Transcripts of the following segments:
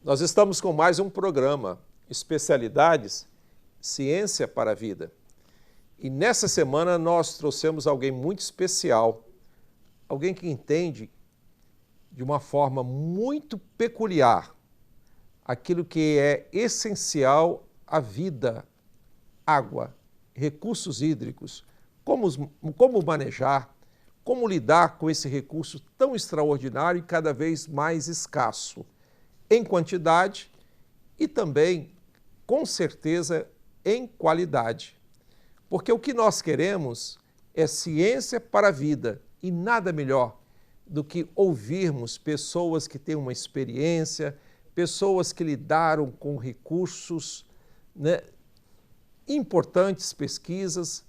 Nós estamos com mais um programa, Especialidades, Ciência para a Vida. E nessa semana nós trouxemos alguém muito especial, alguém que entende de uma forma muito peculiar aquilo que é essencial à vida: água, recursos hídricos, como manejar, como lidar com esse recurso tão extraordinário e cada vez mais escasso, em quantidade e também, com certeza, em qualidade. Porque o que nós queremos é ciência para a vida e nada melhor do que ouvirmos pessoas que têm uma experiência, pessoas que lidaram com recursos, né, importantes pesquisas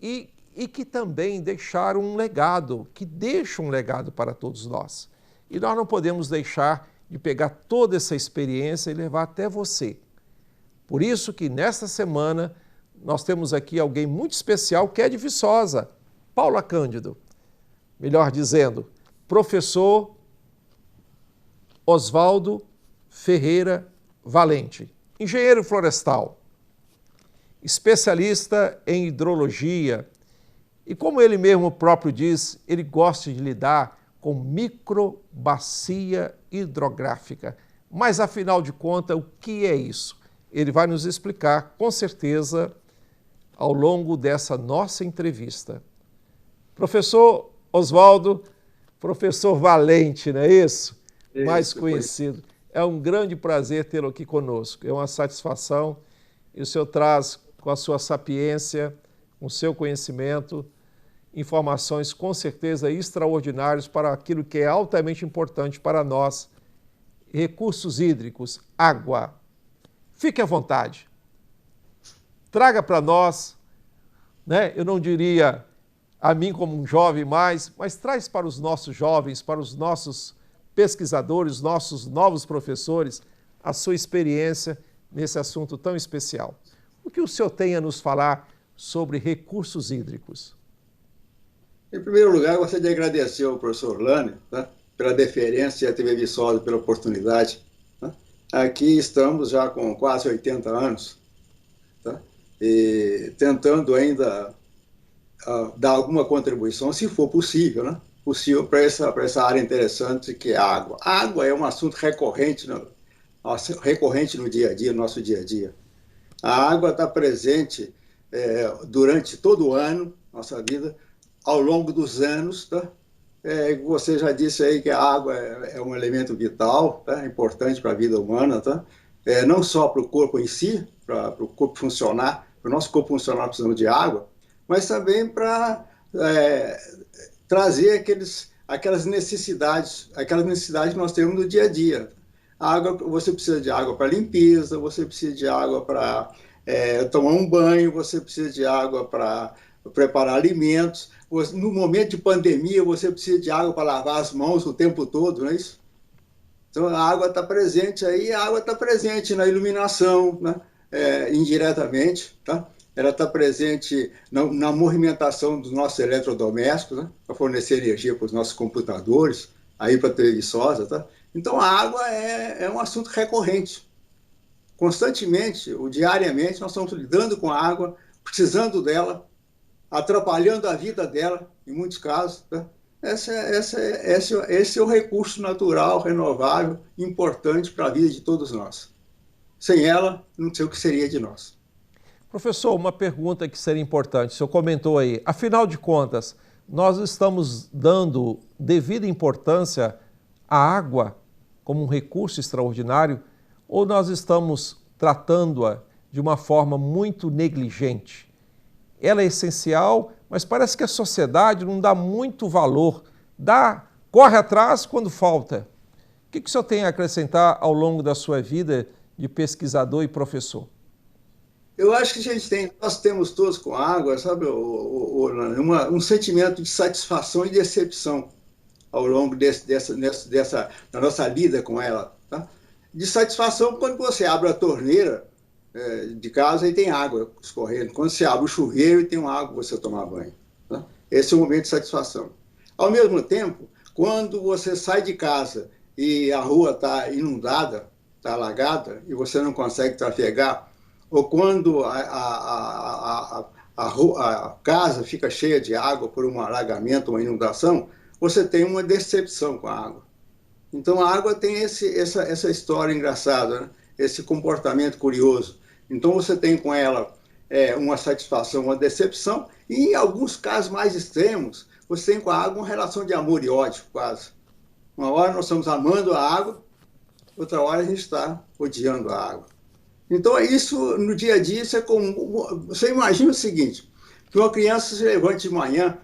e que também deixaram um legado, que deixam um legado para todos nós. E nós não podemos deixar de pegar toda essa experiência e levar até você. Por isso que nesta semana nós temos aqui alguém muito especial que é de Viçosa, Paula Cândido. Melhor dizendo, professor Oswaldo Ferreira Valente, engenheiro florestal, especialista em hidrologia e, como ele mesmo próprio diz, ele gosta de lidar com microbacia hidrográfica. Mas, afinal de contas, o que é isso? Ele vai nos explicar, com certeza, ao longo dessa nossa entrevista. Professor Oswaldo, professor Valente, não é isso? Mais conhecido. É um grande prazer tê-lo aqui conosco. É uma satisfação. E o senhor traz, com a sua sapiência, com o seu conhecimento, informações com certeza extraordinárias para aquilo que é altamente importante para nós: recursos hídricos, água. Fique à vontade. Traga para nós, né? Eu não diria a mim como um jovem mais, mas traz para os nossos jovens, para os nossos pesquisadores, nossos novos professores, a sua experiência nesse assunto tão especial. O que o senhor tem a nos falar sobre recursos hídricos? Em primeiro lugar, gostaria de agradecer ao professor Orlando, tá, pela deferência e a TV Viçosa pela oportunidade. Tá. Aqui estamos já com quase 80 anos, tá, e tentando ainda dar alguma contribuição, se for possível, né, possível para essa área interessante que é a água. A água é um assunto recorrente no dia a dia, no nosso dia a dia. A água está presente durante todo o ano, nossa vida, ao longo dos anos, tá? Você já disse aí que a água é um elemento vital, tá? Importante para a vida humana, tá? Não só para o corpo em si, para o corpo funcionar, para o nosso corpo funcionar precisamos de água, mas também para trazer aquelas necessidades que nós temos no dia a dia. A água, você precisa de água para limpeza, você precisa de água para tomar um banho, você precisa de água para preparar alimentos. No momento de pandemia, você precisa de água para lavar as mãos o tempo todo, não é isso? Então, a água está presente aí, a água está presente na iluminação, né? Indiretamente, tá? Ela está presente na movimentação dos nossos eletrodomésticos, né? Para fornecer energia para os nossos computadores, aí para a TV Viçosa, tá? Então, a água é um assunto recorrente. Constantemente, diariamente, nós estamos lidando com a água, precisando dela, atrapalhando a vida dela, em muitos casos. Tá? Esse é o recurso natural, renovável, importante para a vida de todos nós. Sem ela, não sei o que seria de nós. Professor, uma pergunta que seria importante, o senhor comentou aí, afinal de contas, nós estamos dando devida importância à água como um recurso extraordinário ou nós estamos tratando-a de uma forma muito negligente? Ela é essencial, mas parece que a sociedade não dá muito valor, corre atrás quando falta. O que o senhor tem a acrescentar ao longo da sua vida de pesquisador e professor? Eu acho que nós temos todos com a água, sabe, um sentimento de satisfação e decepção ao longo da nossa lida com ela. Tá? De satisfação quando você abre a torneira de casa e tem água escorrendo. Quando você abre o chuveiro e tem uma água para você tomar banho. Tá? Esse é o momento de satisfação. Ao mesmo tempo, quando você sai de casa e a rua está inundada, está alagada, e você não consegue trafegar, ou quando a casa fica cheia de água por um alagamento, uma inundação, você tem uma decepção com a água. Então, a água tem essa história engraçada, né? Esse comportamento curioso. Então, você tem com ela uma satisfação, uma decepção, e em alguns casos mais extremos, você tem com a água uma relação de amor e ódio, quase. Uma hora nós estamos amando a água, outra hora a gente está odiando a água. Então, isso no dia a dia, isso é comum. Você imagina o seguinte, que uma criança se levante de manhã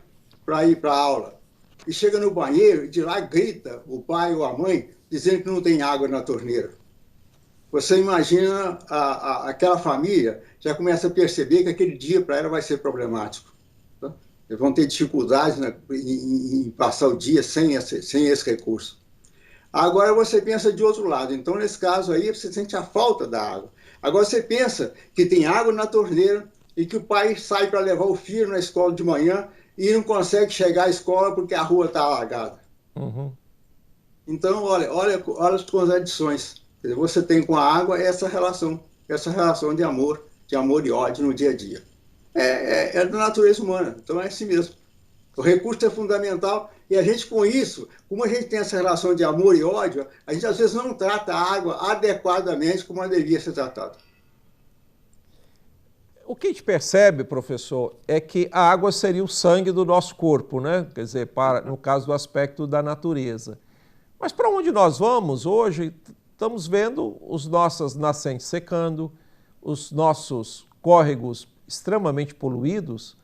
para ir para a aula, e chega no banheiro e de lá grita o pai ou a mãe dizendo que não tem água na torneira. Você imagina aquela família já começa a perceber que aquele dia para ela vai ser problemático. Tá? Eles vão ter dificuldades em passar o dia sem esse recurso. Agora você pensa de outro lado. Então, nesse caso aí, você sente a falta da água. Agora você pensa que tem água na torneira e que o pai sai para levar o filho na escola de manhã e não consegue chegar à escola porque a rua está alagada. Uhum. Então, olha as contradições. Você tem com a água essa relação de amor e ódio no dia a dia. É da natureza humana, então é assim mesmo. O recurso é fundamental e a gente com isso, como a gente tem essa relação de amor e ódio, a gente às vezes não trata a água adequadamente como ela devia ser tratada. O que a gente percebe, professor, é que a água seria o sangue do nosso corpo, né? Quer dizer, no caso do aspecto da natureza. Mas para onde nós vamos hoje, estamos vendo os nossos nascentes secando, os nossos córregos extremamente poluídos.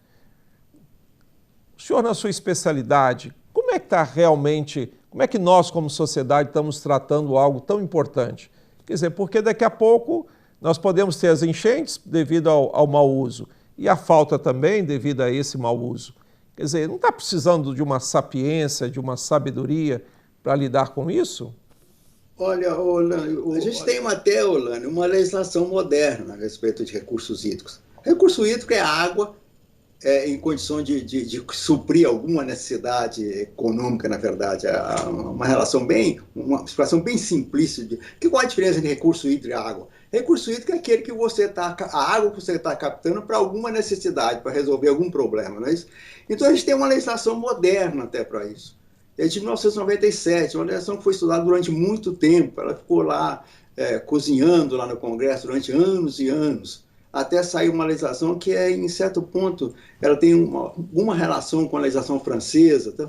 O senhor, na sua especialidade, como é que está realmente, como é que nós como sociedade estamos tratando algo tão importante? Quer dizer, porque daqui a pouco nós podemos ter as enchentes devido ao mau uso e a falta também devido a esse mau uso. Quer dizer, não está precisando de uma sapiência, de uma sabedoria para lidar com isso? Olha, Orlando, a gente tem até, Orlando, uma legislação moderna a respeito de recursos hídricos. Recurso hídrico é água em condição de suprir alguma necessidade econômica, na verdade. Uma relação uma expressão bem simplista. Qual a diferença entre recurso hídrico e água? Recurso hídrico é aquele que a água que você está captando para alguma necessidade, para resolver algum problema, não é isso? Então a gente tem uma legislação moderna até para isso. É de 1997, uma legislação que foi estudada durante muito tempo. Ela ficou lá cozinhando lá no Congresso durante anos e anos, até sair uma legislação que em certo ponto, ela tem uma relação com a legislação francesa. Tá?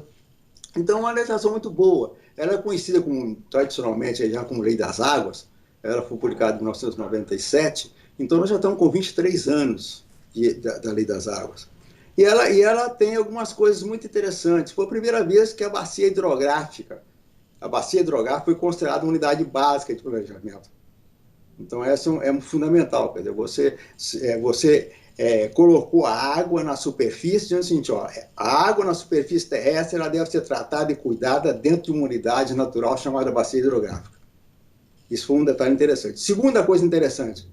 Então, é uma legislação muito boa. Ela é conhecida tradicionalmente já como Lei das Águas. Ela foi publicada em 1997. Então, nós já estamos com 23 anos da Lei das Águas. E ela tem algumas coisas muito interessantes. Foi a primeira vez que a bacia hidrográfica foi considerada uma unidade básica de planejamento. Então, essa é fundamental. Quer dizer, você colocou a água na superfície, dizendo o seguinte, a água na superfície terrestre ela deve ser tratada e cuidada dentro de uma unidade natural chamada bacia hidrográfica. Isso foi um detalhe interessante. Segunda coisa interessante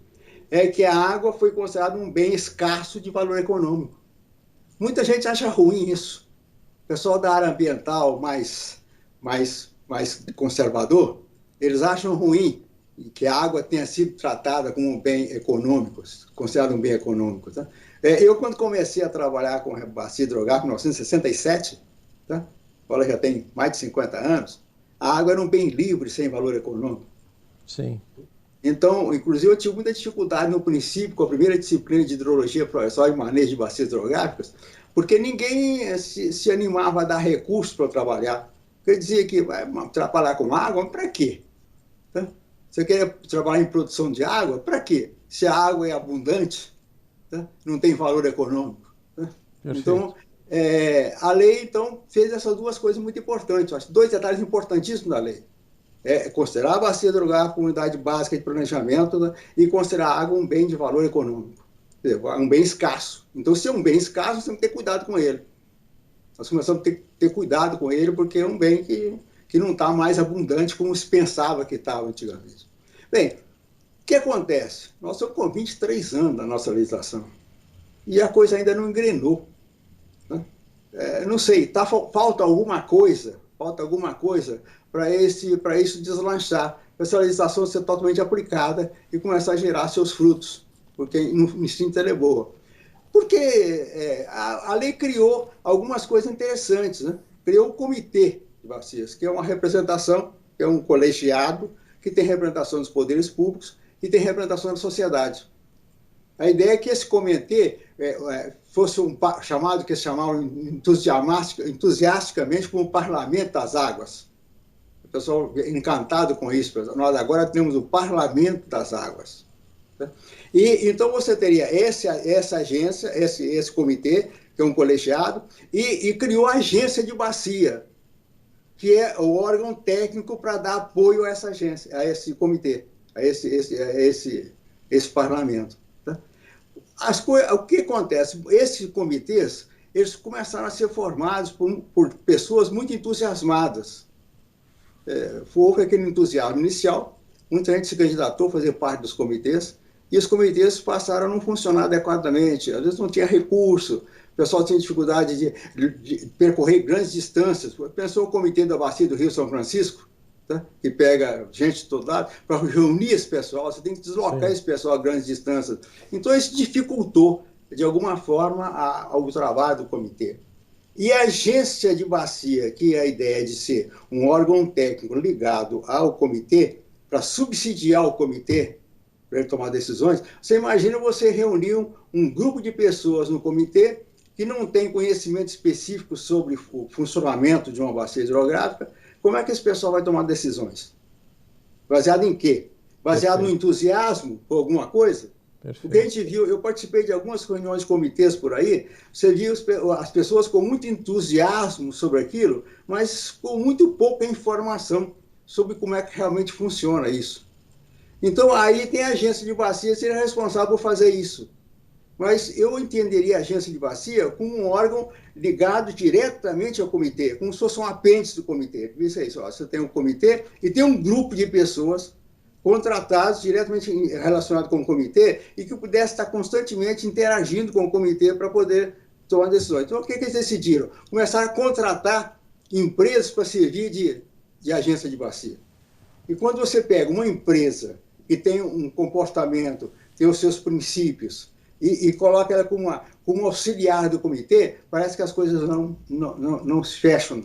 é que a água foi considerada um bem escasso de valor econômico. Muita gente acha ruim isso. O pessoal da área ambiental mais conservador, eles acham ruim que a água tenha sido tratada como um bem econômico, considerado um bem econômico. Tá? Eu, quando comecei a trabalhar com bacia hidrográfica em 1967, tá? Agora já tem mais de 50 anos, a água era um bem livre, sem valor econômico. Sim. Então, inclusive, eu tive muita dificuldade no princípio, com a primeira disciplina de hidrologia processual e manejo de bacias hidrográficas, porque ninguém se animava a dar recursos para trabalhar. Eu dizia que vai trabalhar com água, mas para quê? Tá? Você quer trabalhar em produção de água? Para quê? Se a água é abundante, tá? Não tem valor econômico. Tá? Então, a lei fez essas duas coisas muito importantes. Acho 2 detalhes importantíssimos da lei. Considerar a bacia hidrográfica como unidade básica de planejamento, né? E considerar a água um bem de valor econômico. Quer dizer, um bem escasso. Então, se é um bem escasso, você tem que ter cuidado com ele. Nós começamos a ter cuidado com ele porque é um bem que não está mais abundante como se pensava que estava antigamente. Bem, O que acontece? Nós estamos com 23 anos na nossa legislação e a coisa ainda não engrenou. Né? Não sei, falta alguma coisa para isso deslanchar, para essa legislação ser totalmente aplicada e começar a gerar seus frutos, porque no instinto ela é boa. Porque a lei criou algumas coisas interessantes, né? Criou o comitê de bacias, que é uma representação, que é um colegiado, que tem representação dos poderes públicos e tem representação da sociedade. A ideia é que esse comitê fosse chamado, que se chamavam entusiasticamente, como o Parlamento das Águas. O pessoal encantado com isso. Nós agora temos o Parlamento das Águas. E então você teria essa agência, esse comitê, que é um colegiado, e criou a agência de bacia, que é o órgão técnico para dar apoio a essa agência, a esse comitê, a esse parlamento. Tá? O que acontece? Esses comitês, eles começaram a ser formados por pessoas muito entusiasmadas. Houve aquele entusiasmo inicial, muita gente se candidatou a fazer parte dos comitês, e os comitês passaram a não funcionar adequadamente. Às vezes não tinha recurso, o pessoal tinha dificuldade de percorrer grandes distâncias. Pensou o comitê da Bacia do Rio São Francisco, tá? Que pega gente de todo lado, para reunir esse pessoal, você tem que deslocar esse pessoal a grandes distâncias. Então isso dificultou, de alguma forma, o trabalho do comitê. E a agência de bacia, que é a ideia de ser um órgão técnico ligado ao comitê, para subsidiar o comitê, para ele tomar decisões, você imagina você reunir um grupo de pessoas no comitê que não tem conhecimento específico sobre o funcionamento de uma bacia hidrográfica, como é que esse pessoal vai tomar decisões? Baseado em quê? Baseado no entusiasmo por alguma coisa? Perfeito. Porque a gente viu, eu participei de algumas reuniões de comitês por aí, você viu as pessoas com muito entusiasmo sobre aquilo, mas com muito pouca informação sobre como é que realmente funciona isso. Então, aí tem a agência de bacia seria responsável por fazer isso. Mas eu entenderia a agência de bacia como um órgão ligado diretamente ao comitê, como se fosse um apêndice do comitê. Isso é isso, ó, você tem um comitê e tem um grupo de pessoas contratados diretamente relacionados com o comitê e que pudesse estar constantemente interagindo com o comitê para poder tomar decisões. Então, o que eles decidiram? Começaram a contratar empresas para servir de agência de bacia. E quando você pega uma empresa que tem um comportamento, tem os seus princípios, e coloca ela como auxiliar do comitê, parece que as coisas não se fecham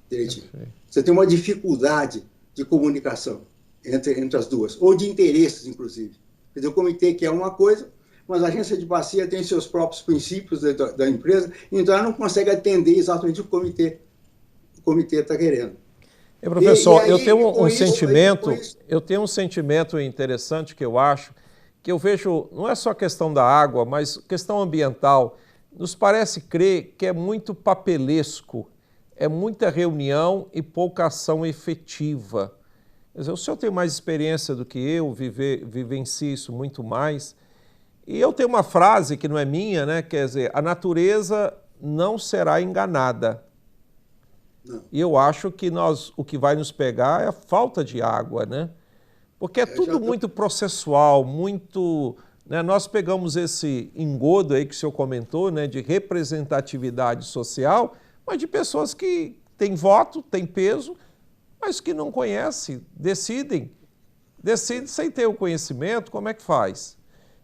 direitinho. Você tem uma dificuldade de comunicação entre as duas, ou de interesses, inclusive. Quer dizer, o comitê quer uma coisa, mas a agência de bacia tem seus próprios princípios da empresa, então ela não consegue atender exatamente o comitê está querendo. Professor, aí, eu tenho um sentimento interessante que eu vejo, não é só questão da água, mas questão ambiental. Nos parece crer que é muito papelesco, é muita reunião e pouca ação efetiva. Quer dizer, o senhor tem mais experiência do que eu, vivencio isso muito mais. E eu tenho uma frase que não é minha, né? Quer dizer, a natureza não será enganada. Não. E eu acho que o que vai nos pegar é a falta de água, né? Porque é tudo muito processual, muito... Né? Nós pegamos esse engodo aí que o senhor comentou, né? De representatividade social, mas de pessoas que têm voto, têm peso, mas que não conhecem, decidem sem ter o conhecimento, como é que faz?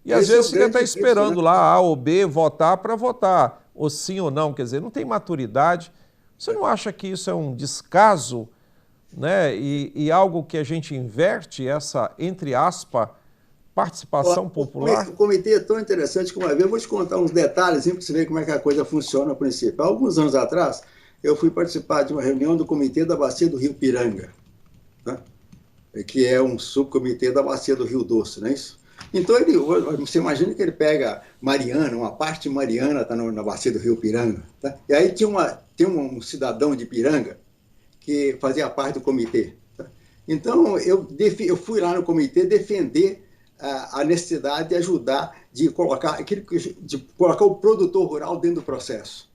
E às vezes fica até esperando lá A ou B votar para votar, ou sim ou não, quer dizer, não tem maturidade. Você não acha que isso é um descaso, né? E algo que a gente inverte, essa, entre aspas, participação popular? O comitê é tão interessante que uma vez eu vou te contar uns detalhes para você ver como é que a coisa funciona a princípio. Há alguns anos atrás, eu fui participar de uma reunião do comitê da Bacia do Rio Piranga, né? Que é um subcomitê da Bacia do Rio Doce, não é isso? Então, você imagina que ele pega Mariana, uma parte de Mariana está na Bacia do Rio Piranga, tá? E aí tinha um cidadão de Piranga que fazia parte do comitê. Tá? Então, eu fui lá no comitê defender a necessidade de ajudar, de colocar o produtor rural dentro do processo.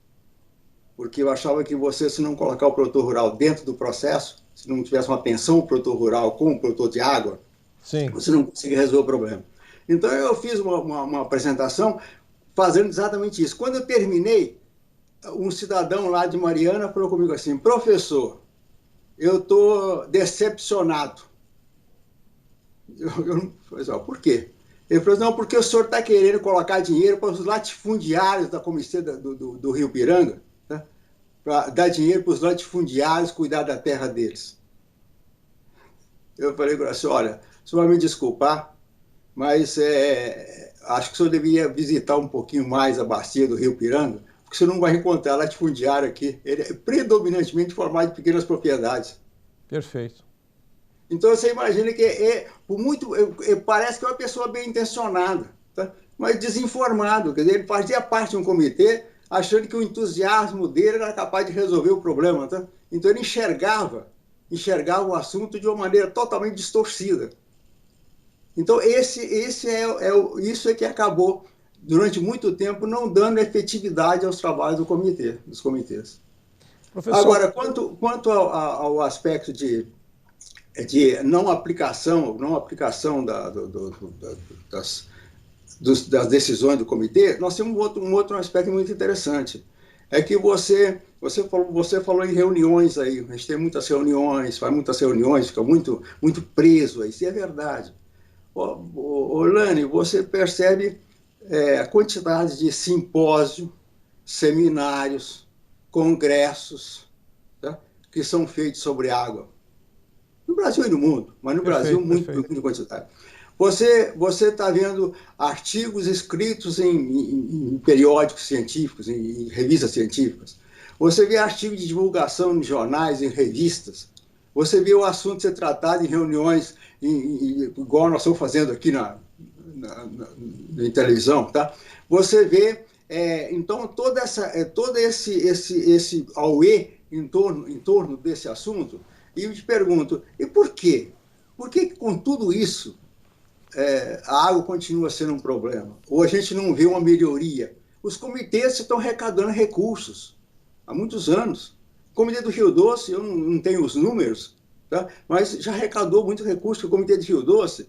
Porque eu achava que se não colocar o produtor rural dentro do processo, se não tivesse uma atenção ao produtor rural como produtor de água, Sim. você não consegue resolver o problema. Então eu fiz uma apresentação fazendo exatamente isso. Quando eu terminei, um cidadão lá de Mariana falou comigo assim: professor, eu estou decepcionado. Eu falei assim: por quê? Ele falou: não, porque o senhor está querendo colocar dinheiro para os latifundiários da Comissão do Rio Piranga, né? Para dar dinheiro para os latifundiários cuidar da terra deles. Eu falei assim: olha, o senhor vai me desculpar, mas acho que o senhor deveria visitar um pouquinho mais a bacia do Rio Piranga, porque você não vai encontrar latifundiário aqui. Ele é predominantemente formado de pequenas propriedades. Perfeito. Então você imagina que por muito parece que é uma pessoa bem intencionada, tá? Mas desinformado. Quer dizer, ele fazia parte de um comitê achando que o entusiasmo dele era capaz de resolver o problema. Tá? Então ele enxergava o assunto de uma maneira totalmente distorcida. Então isso é que acabou, durante muito tempo, não dando efetividade aos trabalhos dos comitês. Professor... Agora, quanto ao aspecto de não aplicação das decisões do comitê, nós temos um outro aspecto muito interessante. É que você falou em reuniões aí, a gente tem muitas reuniões, faz muitas reuniões, fica muito preso aí, isso é verdade. Lani, você percebe a quantidade de simpósios, seminários, congressos, tá, que são feitos sobre água. No Brasil e no mundo, mas no Brasil muito quantidade. Você está vendo artigos escritos em periódicos científicos, em revistas científicas. Você vê artigos de divulgação em jornais, em revistas. Você vê o assunto ser tratado em reuniões, igual nós estamos fazendo aqui na televisão. Tá? Você vê, então, todo esse auê em torno desse assunto. E eu te pergunto, e por quê? Por que com tudo isso a água continua sendo um problema? Ou a gente não vê uma melhoria? Os comitês estão arrecadando recursos há muitos anos. O Comitê do Rio Doce, eu não tenho os números, tá? Mas já arrecadou muito recurso. O Comitê do Rio Doce,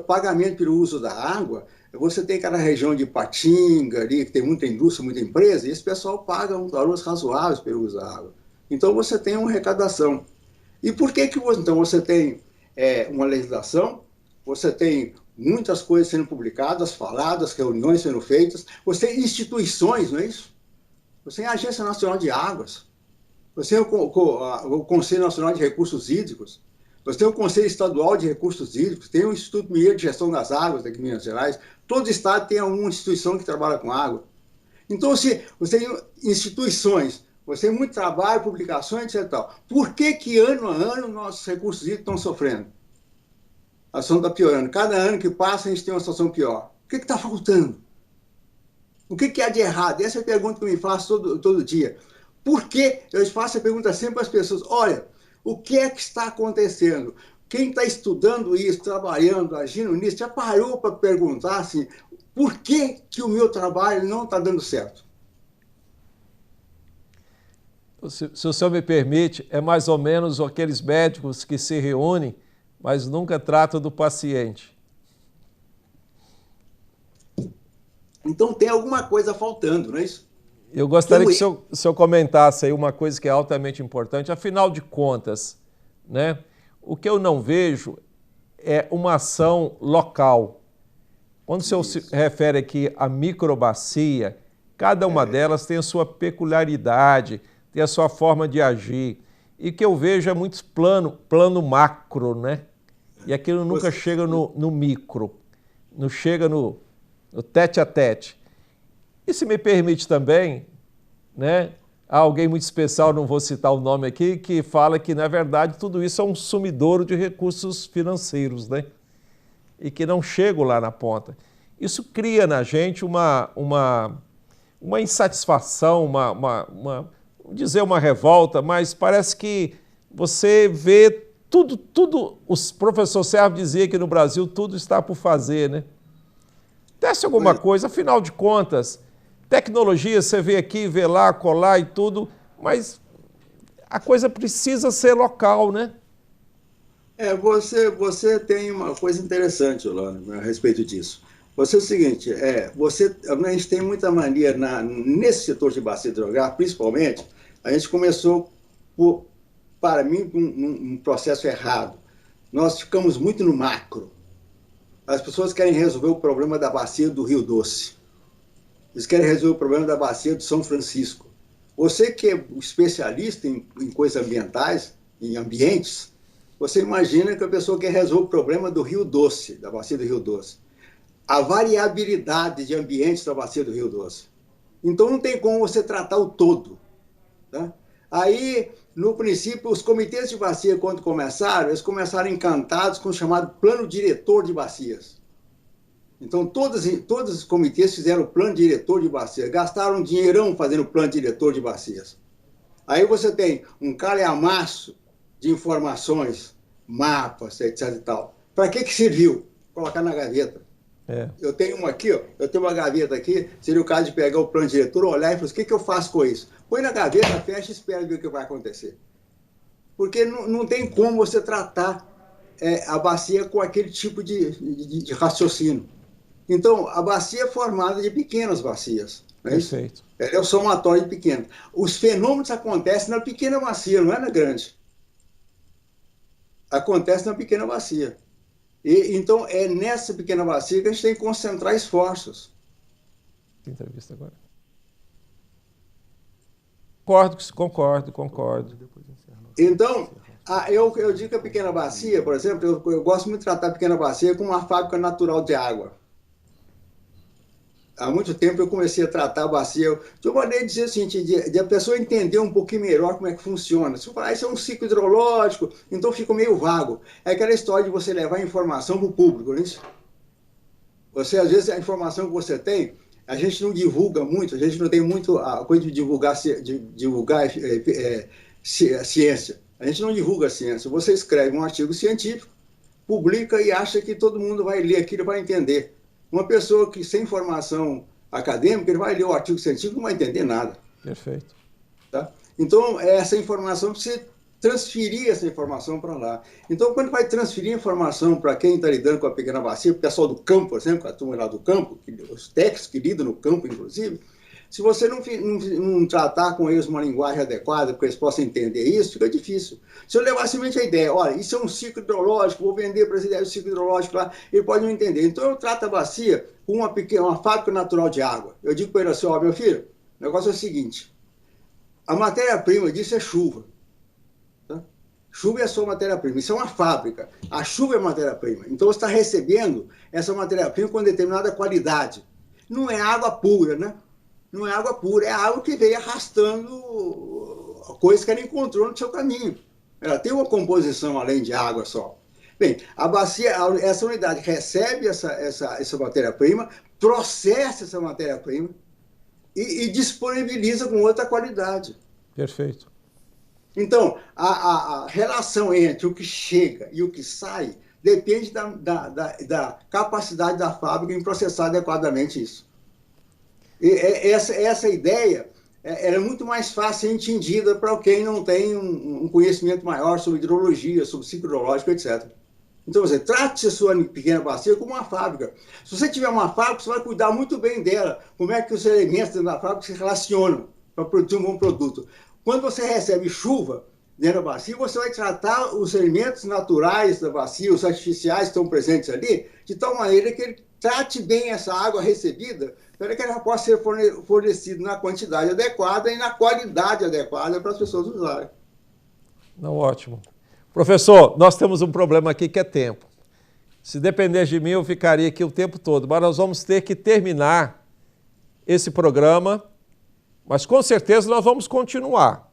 pagamento pelo uso da água, você tem aquela região de Ipatinga, ali, que tem muita indústria, muita empresa, e esse pessoal paga valores razoáveis pelo uso da água. Então você tem uma arrecadação. E por que então você tem uma legislação, você tem muitas coisas sendo publicadas, faladas, reuniões sendo feitas, você tem instituições, não é isso? Você tem a Agência Nacional de Águas, você tem o Conselho Nacional de Recursos Hídricos, você tem o Conselho Estadual de Recursos Hídricos, tem o Instituto Mineiro de Gestão das Águas daqui em Minas Gerais, todo estado tem alguma instituição que trabalha com água. Então, você tem instituições, você tem muito trabalho, publicações, etc. Por que ano a ano nossos recursos hídricos estão sofrendo? A situação está piorando. Cada ano que passa, a gente tem uma situação pior. O que está faltando? O que há de errado? Essa é a pergunta que eu me faço todo dia. Por que? Eu faço a pergunta sempre às pessoas. Olha, o que é que está acontecendo? Quem está estudando isso, trabalhando, agindo nisso, já parou para perguntar assim, por que o meu trabalho não está dando certo? Se o senhor me permite, é mais ou menos aqueles médicos que se reúnem, mas nunca tratam do paciente. Então tem alguma coisa faltando, não é isso? Eu gostaria que o senhor comentasse aí uma coisa que é altamente importante. Afinal de contas, né, o que eu não vejo é uma ação local. Quando o senhor se refere aqui à microbacia, cada uma delas tem a sua peculiaridade, tem a sua forma de agir. E o que eu vejo é muito plano macro, né? E aquilo nunca chega no micro, não chega no tete a tete. E se me permite também, né, há alguém muito especial, não vou citar o nome aqui, que fala que, na verdade, tudo isso é um sumidouro de recursos financeiros, né? E que não chegam lá na ponta. Isso cria na gente uma insatisfação, uma revolta, mas parece que você vê tudo, os professor Servo dizia que no Brasil tudo está por fazer, né? Teste alguma coisa, afinal de contas, tecnologia, você vê aqui, vê lá, colar e tudo, mas a coisa precisa ser local, né? Você tem uma coisa interessante, Orlando, a respeito disso. Você é o seguinte, a gente tem muita mania nesse setor de bacia hidrográfica, principalmente, a gente começou, para mim, um processo errado. Nós ficamos muito no macro. As pessoas querem resolver o problema da bacia do Rio Doce. Eles querem resolver o problema da bacia do São Francisco. Você que é especialista em coisas ambientais, em ambientes, você imagina que a pessoa quer resolver o problema do Rio Doce, da bacia do Rio Doce. A variabilidade de ambientes da bacia do Rio Doce. Então não tem como você tratar o todo. Tá? Aí, no princípio, os comitês de bacia, quando começaram, eles começaram encantados com o chamado plano diretor de bacias. Então, todos os comitês fizeram o plano diretor de bacias, gastaram um dinheirão fazendo o plano diretor de bacias. Aí você tem um calhamaço de informações, mapas, etc. e tal. Para que serviu? Colocar na gaveta. Eu tenho uma aqui, ó, eu tenho uma gaveta aqui, seria o caso de pegar o plano diretor, olhar e falar, o que eu faço com isso? Põe na gaveta, fecha e espera ver o que vai acontecer. Porque não tem como você tratar a bacia com aquele tipo de raciocínio. Então, a bacia é formada de pequenas bacias. Não é Perfeito. Isso? Ela é o somatório de pequenas. Os fenômenos acontecem na pequena bacia, não é na grande. Acontece na pequena bacia. Então, é nessa pequena bacia que a gente tem que concentrar esforços. Entrevista agora. Concordo. Então, eu digo que a pequena bacia, por exemplo, eu gosto muito de tratar a pequena bacia como uma fábrica natural de água. Há muito tempo eu comecei a tratar a bacia de uma maneira de dizer o seguinte, de a pessoa entender um pouquinho melhor como é que funciona. Se eu falar, isso é um ciclo hidrológico, então fica meio vago. É aquela história de você levar informação para o público, não é isso? Você, às vezes, a informação que você tem, a gente não divulga muito, a gente não tem muito a coisa de divulgar ciência. A gente não divulga a ciência. Você escreve um artigo científico, publica e acha que todo mundo vai ler aquilo e vai entender. Uma pessoa que sem formação acadêmica, ele vai ler o artigo científico e não vai entender nada. Perfeito. Tá? Então, essa informação, você transferir essa informação para lá. Então, quando vai transferir informação para quem está lidando com a pequena bacia, o pessoal do campo, por exemplo, a turma lá do campo, os técnicos que lidam no campo, inclusive, se você não tratar com eles uma linguagem adequada, para que eles possam entender isso, fica difícil. Se eu levar simplesmente a ideia, olha, isso é um ciclo hidrológico, vou vender para essa ideia do ciclo hidrológico lá, ele pode não entender. Então eu trato a bacia como uma fábrica natural de água. Eu digo para ele assim, ó, meu filho, o negócio é o seguinte, a matéria-prima disso é chuva. Tá? Chuva é a sua matéria-prima, isso é uma fábrica. A chuva é matéria-prima. Então você está recebendo essa matéria-prima com determinada qualidade. Não é água pura, né? Não é água pura, é água que veio arrastando coisas que ela encontrou no seu caminho. Ela tem uma composição além de água só. Bem, a bacia, essa unidade recebe essa matéria-prima, processa essa matéria-prima e disponibiliza com outra qualidade. Perfeito. Então, a relação entre o que chega e o que sai depende da capacidade da fábrica em processar adequadamente isso. E essa ideia é muito mais fácil de ser entendida para quem não tem um conhecimento maior sobre hidrologia, sobre ciclo hidrológico, etc. Então, você trate a sua pequena bacia como uma fábrica. Se você tiver uma fábrica, você vai cuidar muito bem dela. Como é que os elementos dentro da fábrica se relacionam para produzir um bom produto. Quando você recebe chuva dentro da bacia, você vai tratar os elementos naturais da bacia, os artificiais que estão presentes ali, de tal maneira que ele trate bem essa água recebida, para que ela possa ser fornecida na quantidade adequada e na qualidade adequada para as pessoas usarem. Não, ótimo. Professor, nós temos um problema aqui que é tempo. Se depender de mim, eu ficaria aqui o tempo todo, mas nós vamos ter que terminar esse programa, mas com certeza nós vamos continuar.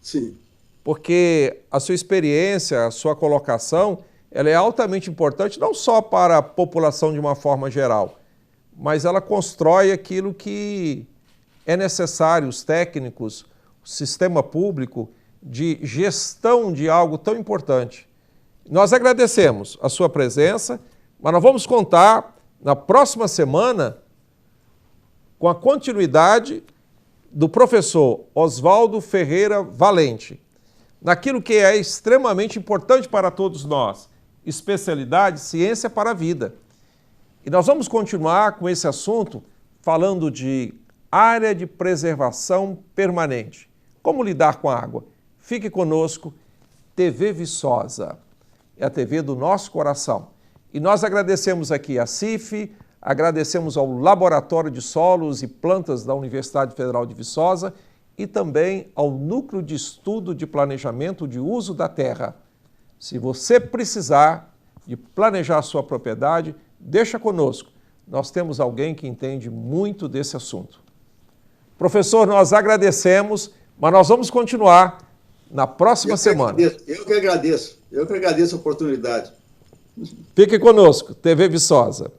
Sim. Porque a sua experiência, a sua colocação, ela é altamente importante, não só para a população de uma forma geral, mas ela constrói aquilo que é necessário, os técnicos, o sistema público, de gestão de algo tão importante. Nós agradecemos a sua presença, mas nós vamos contar na próxima semana com a continuidade do professor Oswaldo Ferreira Valente. naquilo que é extremamente importante para todos nós, especialidade, ciência para a vida. E nós vamos continuar com esse assunto falando de área de preservação permanente. Como lidar com a água? Fique conosco, TV Viçosa, é a TV do nosso coração. E nós agradecemos aqui a CIF, agradecemos ao Laboratório de Solos e Plantas da Universidade Federal de Viçosa e também ao Núcleo de Estudo de Planejamento de Uso da Terra. Se você precisar de planejar a sua propriedade, deixa conosco. Nós temos alguém que entende muito desse assunto. Professor, nós agradecemos, mas nós vamos continuar na próxima semana. Eu que agradeço a oportunidade. Fique conosco, TV Viçosa.